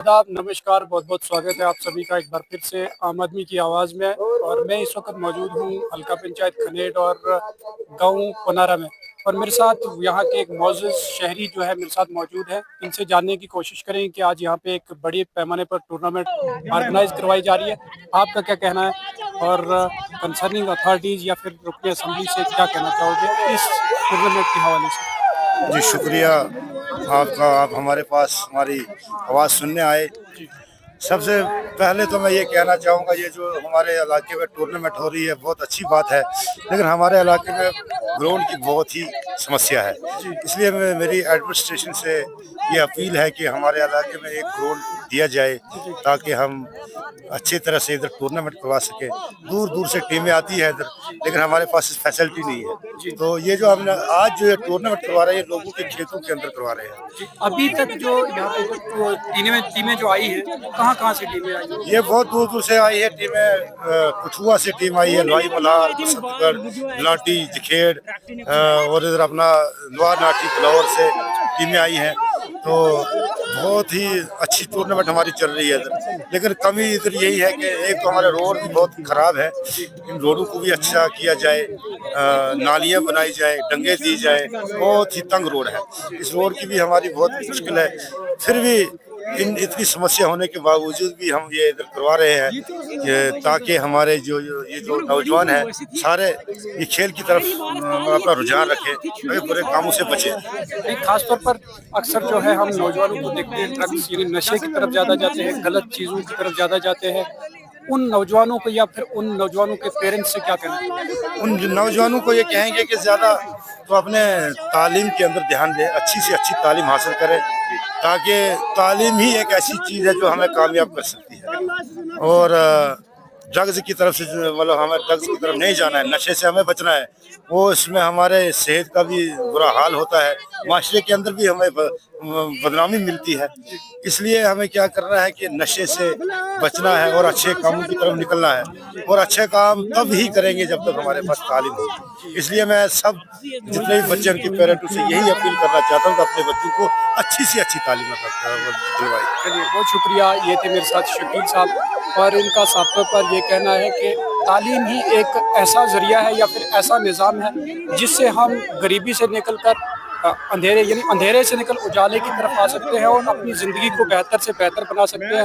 आदाब, नमस्कार, बहुत बहुत स्वागत है आप सभी का एक बार फिर से आम आदमी की आवाज़ में। और मैं इस वक्त मौजूद हूँ हल्का पंचायत खनेट और गांव पनारा में। और मेरे साथ यहाँ के एक मौजूद शहरी जो है मेरे साथ मौजूद है। इनसे जानने की कोशिश करें कि आज यहाँ पे एक बड़े पैमाने पर टूर्नामेंट ऑर्गेनाइज करवाई जा रही है। आपका क्या कहना है और कंसर्निंग अथॉरिटीज़ या फिर रुकनी असम्बली से क्या कहना चाहोगे इस टूर्नामेंट के हवाले से? जी शुक्रिया आपका, आप हमारे पास हमारी आवाज़ सुनने आए। सबसे पहले तो मैं ये कहना चाहूँगा, ये जो हमारे इलाके में टूर्नामेंट हो रही है बहुत अच्छी बात है, लेकिन हमारे इलाके में ग्राउंड की बहुत ही समस्या है। इसलिए मेरी एडमिनिस्ट्रेशन से ये अपील है कि हमारे इलाके में एक ग्राउंड दिया जाए ताकि हम अच्छी तरह से इधर टूर्नामेंट करवा सके। दूर दूर से टीमें आती है इधर, लेकिन हमारे पास फैसिलिटी नहीं है। तो ये जो हमने आज जो टूर्नामेंट करवा रहे हैं लोगों के खेतों के अंदर करवा रहे हैं। अभी तक जो यहाँ पे जो टीमें जो आई है, कहाँ से टीमें आई है? ये बहुत दूर दूर से आई है टीमें। कठुआ से टीम आई है, लोहाई मल्हार, बसंतगढ़, लाटी, जखेड़ और इधर अपना लोहा नाटी फ्लावर से टीमें आई हैं। तो बहुत ही अच्छी टूर्नामेंट हमारी चल रही है इधर, लेकिन कमी इधर यही है कि एक तो हमारे रोड भी बहुत खराब है, इन रोडों को भी अच्छा किया जाए, नालियाँ बनाई जाए, डंगे दी जाए। बहुत ही तंग रोड है, इस रोड की भी हमारी बहुत मुश्किल है। फिर भी इतनी समस्या होने के बावजूद भी हम ये इधर करवा रहे हैं ताकि हमारे जो नौजवान हैं सारे ये खेल की तरफ अपना रुझान रखें, ताकि बुरे कामों से बचें। खास तौर पर अक्सर जो है हम नौजवानों को देखते हैं ड्रग्स यानी नशे की तरफ ज़्यादा जाते हैं, गलत चीज़ों की तरफ ज़्यादा जाते हैं। उन नौजवानों को या फिर उन नौजवानों के पेरेंट्स से क्या कहना? उन नौजवानों को ये कहेंगे कि ज़्यादा तो अपने तालीम के अंदर ध्यान दें, अच्छी से अच्छी तालीम हासिल करें, ताकि तालीम ही एक ऐसी चीज़ है जो हमें कामयाब कर सकती है। और ड्रग्स की तरफ से मतलब हमें ड्रग्स की तरफ नहीं जाना है, नशे से हमें बचना है। वो इसमें हमारे सेहत का भी बुरा हाल होता है, माशरे के अंदर भी हमें बदनामी मिलती है। इसलिए हमें क्या करना है कि नशे से बचना है और अच्छे कामों की तरफ निकलना है। और अच्छे काम तब ही करेंगे जब तक हमारे पास तालीम हो। इसलिए मैं सब जितने भी बच्चे उनके पेरेंट्स से यही अपील करना चाहता हूँ कि अपने बच्चों को अच्छी से अच्छी तालीम दिलवाएं। चलिए, बहुत शुक्रिया। ये थे मेरे साथ शकील साहब और इनका साफ तौर पर ये कहना है कि तालीम ही एक ऐसा जरिया है या फिर ऐसा निज़ाम है जिससे हम गरीबी से निकल कर अंधेरे से निकल उजाले की तरफ आ सकते हैं और अपनी ज़िंदगी को बेहतर से बेहतर बना सकते हैं।